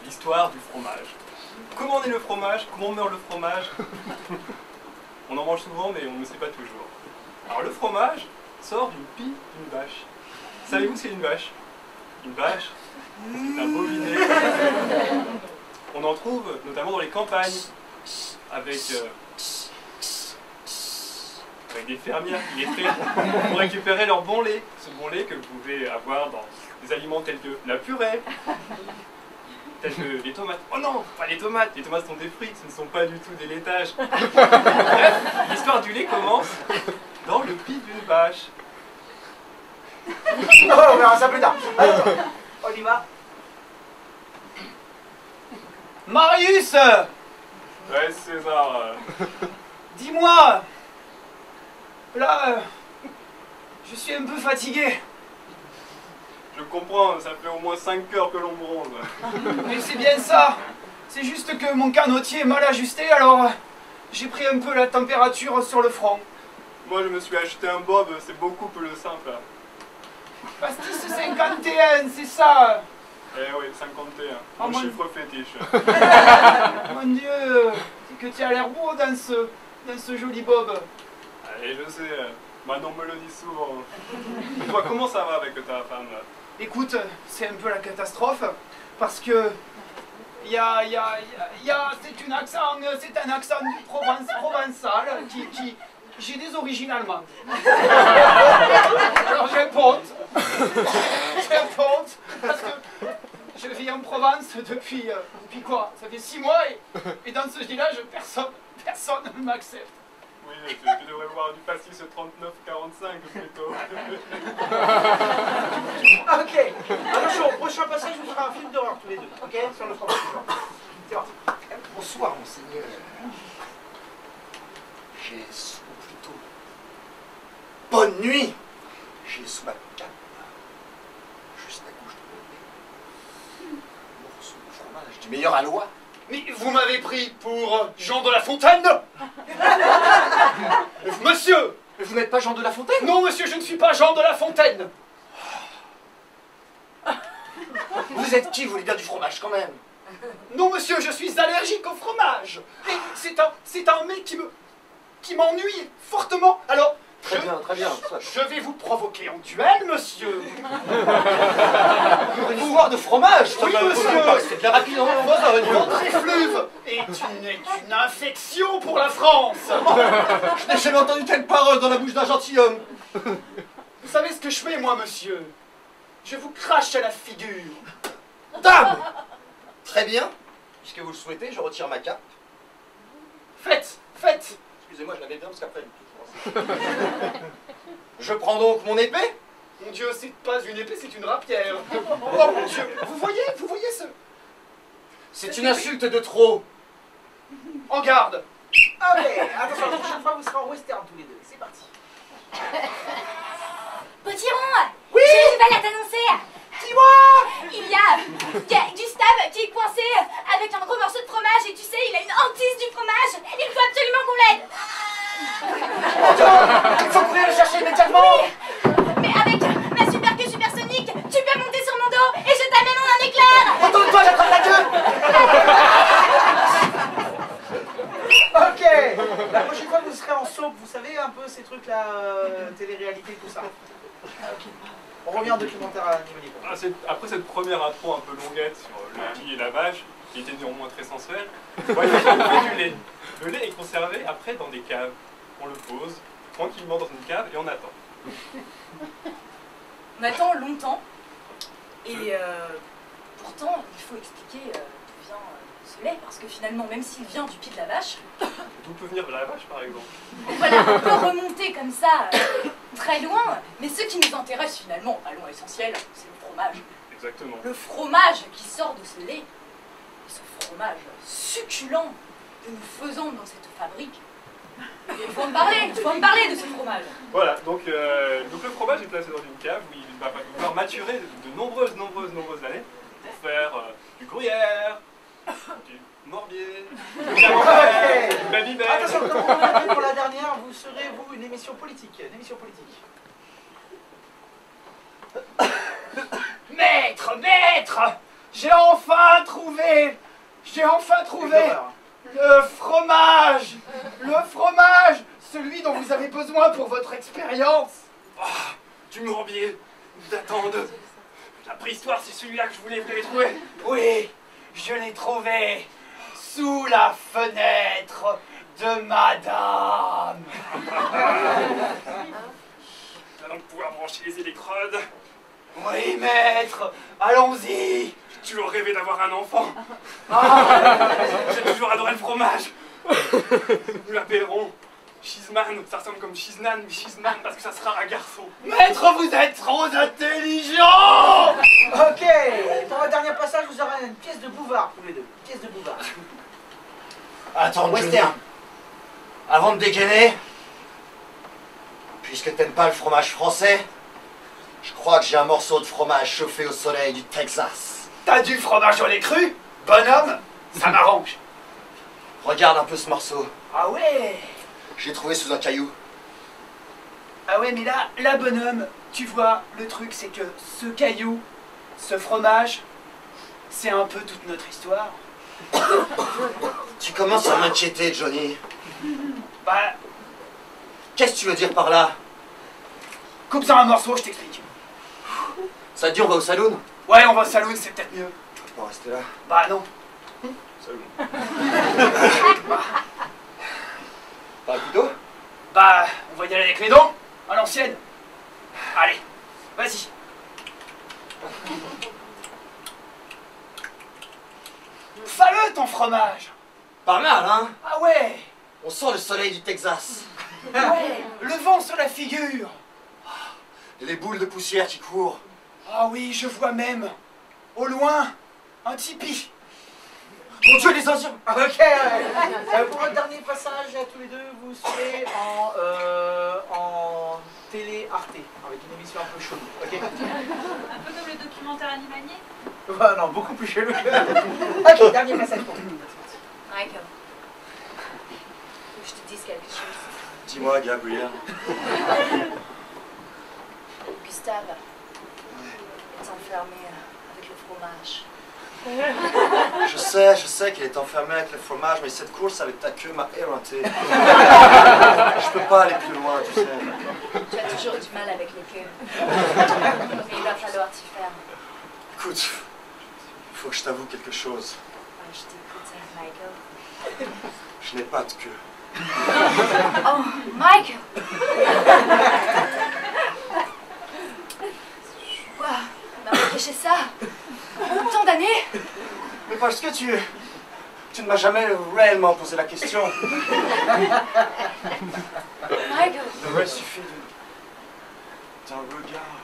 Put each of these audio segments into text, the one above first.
L'histoire du fromage. Comment naît le fromage? Comment meurt le fromage? On en mange souvent, mais on ne sait pas toujours. Alors le fromage sort d'une pie d'une vache. Savez-vous ce qu'est une vache? Une vache, c'est un boviné. On en trouve notamment dans les campagnes, avec des fermières qui les traitent pour récupérer leur bon lait. Ce bon lait que vous pouvez avoir dans des aliments tels que la purée, tels que les tomates. Oh non, pas les tomates sont des fruits, ce ne sont pas du tout des laitages. Bref, l'histoire du lait commence dans le pis d'une vache. On verra ça plus tard. Alors, on y va. Marius, Ouais, César. dis-moi. Là, je suis un peu fatigué. Je comprends, ça fait au moins 5 heures que l'on bronze. Mais c'est bien ça. C'est juste que mon canotier est mal ajusté, alors j'ai pris un peu la température sur le front. Moi, je me suis acheté un bob, c'est beaucoup plus simple. Pastis 51, c'est ça. Eh oui, 51, Ah, mon moi- chiffre fétiche. Mon Dieu, c'est que tu as l'air beau dans ce joli bob. Allez, je sais, Manon me le dit souvent. Et toi, comment ça va avec ta femme? Écoute, c'est un peu la catastrophe, parce que c'est un accent du provençal qui j'ai des origines allemandes. Alors j'ai honte, parce que je vis en Provence depuis quoi? Ça fait 6 mois et dans ce village personne ne m'accepte. Oui, tu devrais voir du pastis 39-45 plutôt. Ok. Attention, au prochain passage, vous ferez un film d'horreur tous les deux. Ok? Sur le fromage. C'est parti. Bonsoir, monseigneur. J'ai sous plutôt. Bonne nuit. J'ai sous ma cape, juste à gauche de mon nez, un morceau de fromage du meilleur Allois. Mais vous m'avez pris pour Jean de La Fontaine? Monsieur! Mais vous n'êtes pas Jean de La Fontaine? Non, monsieur, je ne suis pas Jean de La Fontaine! Vous êtes qui? Vous voulez bien du fromage quand même? Non, monsieur, je suis allergique au fromage! Et c'est un mets qui m'ennuie fortement. Alors, Très bien. je vais vous provoquer en duel, monsieur! Une histoire de fromage, Oui, monsieur. C'est bien rapide, hein? Votre effluve est une infection pour la France! Je n'ai jamais entendu telle parole dans la bouche d'un gentilhomme. Vous savez ce que je fais, moi, monsieur? Je vous crache à la figure! Dame! Très bien. Puisque vous le souhaitez, je retire ma cape. Faites! Excusez-moi, je l'avais bien parce qu'après... Je prends donc mon épée. Mon Dieu, c'est pas une épée, c'est une rapière! Oh mon Dieu! Vous voyez ce... C'est une insulte de trop. En garde! Ok. Attention, la prochaine fois, vous serez en western tous les deux. C'est parti. Potiron! Oui. J'ai du mal à t'annoncer! Dis-moi. Il y a Gustave qui est coincé avec un gros morceau de fromage et tu sais, il a une hantise du fromage! Il faut absolument qu'on l'aide! Il faut courir le chercher immédiatement. Mais avec ma super queue supersonique, tu peux monter sur mon dos et je t'amène en un éclair! Retourne-toi, j'attrape la queue. Ok. La prochaine fois, vous serez en soap. Vous savez un peu ces trucs-là, télé-réalité, tout ça. Ok. On revient au documentaire à niveau libre. Après cette première intro un peu longuette sur le pie et la vache, qui était néanmoins très sensuelle, voyons du lait. Le lait est conservé après dans des caves. On le pose tranquillement dans une cave et on attend. On attend longtemps et pourtant il faut expliquer d'où vient ce lait parce que finalement même s'il vient du pied de la vache, D'où peut venir la vache par exemple? voilà, on peut remonter comme ça très loin, mais ce qui nous intéresse finalement, allons à l'essentiel, c'est le fromage. Exactement. Le fromage qui sort de ce lait, et ce fromage succulent que nous faisons dans cette fabrique. Il faut en parler de ce fromage. Voilà, donc le fromage est placé dans une cave où il va devoir maturer de nombreuses années pour faire du gruyère, du morbier, du camembert, du babybel. Attention, comme on l'a dit pour la dernière, vous serez, vous, une émission politique. Une émission politique. Maître! J'ai enfin trouvé J'ai enfin trouvé le fromage! Le fromage! Celui dont vous avez besoin pour votre expérience! Tu me rends bien d'attendre. La préhistoire, c'est celui-là que je voulais trouver. Oui, je l'ai trouvé sous la fenêtre de madame! Tu vas donc pouvoir brancher les électrodes. Oui, maître! Allons-y! J'ai toujours rêvé d'avoir un enfant. Ah, J'ai toujours adoré le fromage. Nous l'appellerons Cheeseman. Ça ressemble comme Cheeseman, mais Cheeseman parce que ça sera un garçon. maître, vous êtes trop intelligent! Ok, pour le dernier passage, vous aurez une pièce de bouvard, tous les deux. Une pièce de bouvard. Attends, Johnny, Western. avant de dégainer, puisque t'aimes pas le fromage français, je crois que j'ai un morceau de fromage chauffé au soleil du Texas. T'as du fromage au lait cru? Bonhomme, ça m'arrange. Regarde un peu ce morceau. Ah ouais? Je l'ai trouvé sous un caillou. Ah ouais, mais là, bonhomme, tu vois, le truc, c'est que ce caillou, ce fromage, c'est un peu toute notre histoire. Tu commences à m'inquiéter, Johnny. Bah, Qu'est-ce que tu veux dire par là? coupe-en un morceau, je t'explique. Ça te dit on va au saloon? Ouais, on va au saloon, c'est peut-être mieux. Je peux rester là. Bah non. Saloon. Pas un couteau? Bah, on va y aller avec les dents, à l'ancienne. Allez, vas-y. Fais-le ton fromage. Pas mal, hein? Ah ouais, On sent le soleil du Texas. ouais, le vent sur la figure. Et les boules de poussière qui courent. Ah oui, je vois même, au loin, un tipi. Mon Dieu, les Indiens! Ok, pour le dernier passage, tous les deux, vous serez en télé Arte, avec une émission un peu chelou, ok? Un peu comme le documentaire animalier. Non, beaucoup plus chelou. Ok, dernier passage pour vous. Michael, faut que je te dise quelque chose. Dis-moi, Gabriel. Gustave est enfermé avec le fromage. Je sais qu'il est enfermé avec le fromage, mais cette course avec ta queue m'a éreinté. Je peux pas aller plus loin, tu sais. Tu as toujours du mal avec les queues. Mais il va falloir t'y faire. Écoute, il faut que je t'avoue quelque chose. Ouais, je t'écoute, Michael. Je n'ai pas de queue. Oh, Michael! Quoi? On m'a empêché ça? Tant d'années? Mais parce que tu ne m'as jamais réellement posé la question. Michael! Il aurait suffi d'un regard.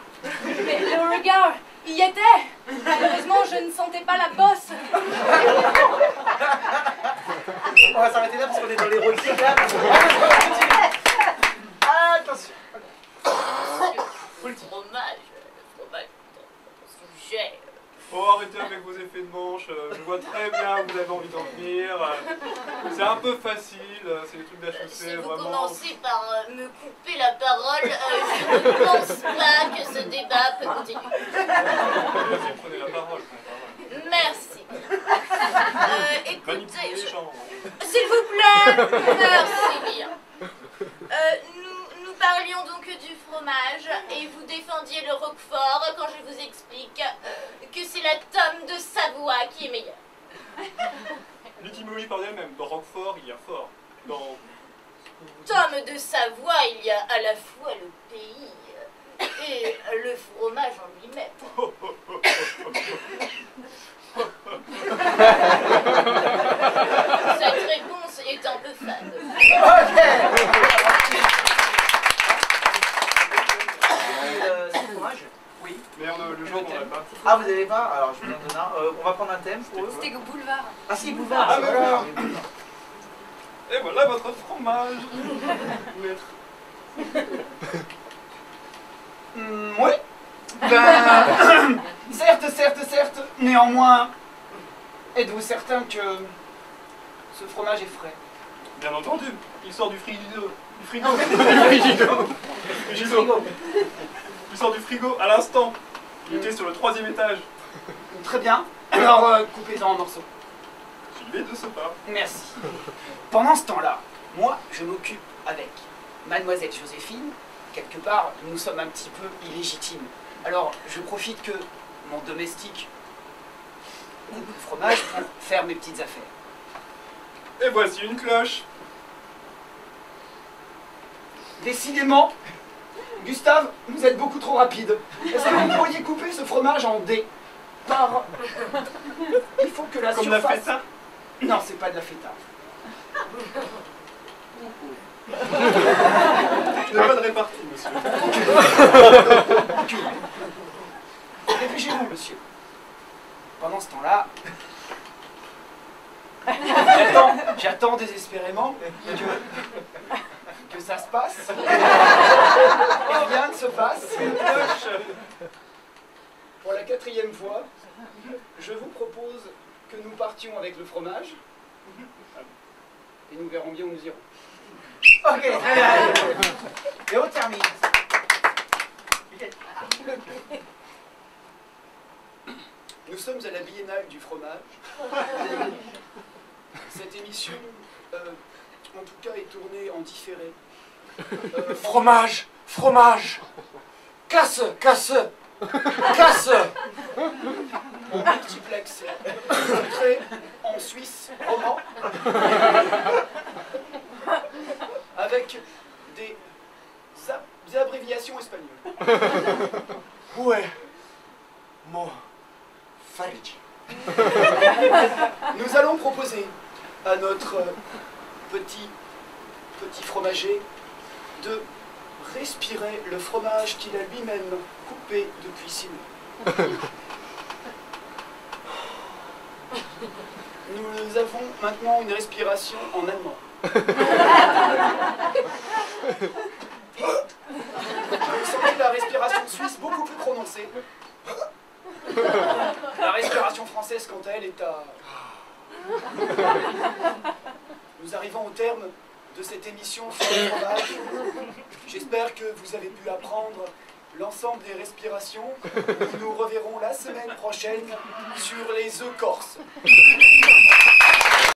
Mais le regard, il y était! Malheureusement, je ne sentais pas la bosse. On va s'arrêter là parce qu'on est dans l'héroïque là. Attention. Le fromage ton sujet. Oh, arrêtez avec vos effets de manche. Je vois très bien où vous avez envie d'en venir. C'est un peu facile. C'est des trucs d'HEC, Si vous vraiment. commencez par me couper la parole, je ne pense pas que ce débat peut continuer. Vas-y, prenez la parole. Merci. Manipulez Écoutez, les gens. s'il vous plaît, merci bien. Nous parlions donc du fromage et vous défendiez le roquefort quand je vous explique que c'est la tome de Savoie qui est meilleure. L'étymologie par elle-même. Dans Roquefort, il y a fort. Dans... Tome de Savoie, il y a à la fois le pays et le fromage en lui-même. Cette réponse est un peu fade. C'est le fromage. Oui. Mais le jour, on l'a pas. Ah, vous n'avez pas? Alors, je vous en donne un. On va prendre un thème pour eux. C'était au boulevard. Ah, si, bouvard. Ah, c'est mais voilà. Et voilà votre fromage. Maître. Oui. Ben, certes. Néanmoins, êtes-vous certain que ce fromage est frais? Bien entendu, il sort du frigido. Du frigo. Frigo. Il sort du frigo à l'instant. Il était sur le 3e étage. Très bien. Alors, coupez-en en morceaux. J'y vais de ce pas. Merci. Pendant ce temps-là, moi, je m'occupe avec Mademoiselle Joséphine. Quelque part, nous sommes un petit peu illégitimes. Alors, je profite que mon domestique coupe le fromage pour faire mes petites affaires. Et voici une cloche. Décidément, Gustave, vous êtes beaucoup trop rapide. Est-ce que vous pourriez couper ce fromage en dés par... Il faut que la Comme surface... la feta. Non, c'est pas de la feta. Je n'ai pas de répartie, monsieur. Dépêchez-vous, monsieur. Pendant ce temps-là, j'attends désespérément que ça se passe. Et rien ne se passe. Pour la 4e fois, je vous propose que nous partions avec le fromage. Et nous verrons bien où nous irons. Ok, très bien. Et on termine. Nous sommes à la Biennale du fromage. Cette émission, en tout cas, est tournée en différé. Fromage, fromage. Casse, casse, casse. En multiplex, montré en Suisse roman, avec des abréviations espagnoles. Où est mon Faridji? Nous allons proposer à notre petit fromager de respirer le fromage qu'il a lui-même coupé depuis 6 mois. Nous avons maintenant une respiration en allemand. Vous sentez la respiration suisse beaucoup plus prononcée. La respiration française, quant à elle, est à... Nous arrivons au terme de cette émission sur le fromage. J'espère que vous avez pu apprendre l'ensemble des respirations. Nous nous reverrons la semaine prochaine sur les œufs corses.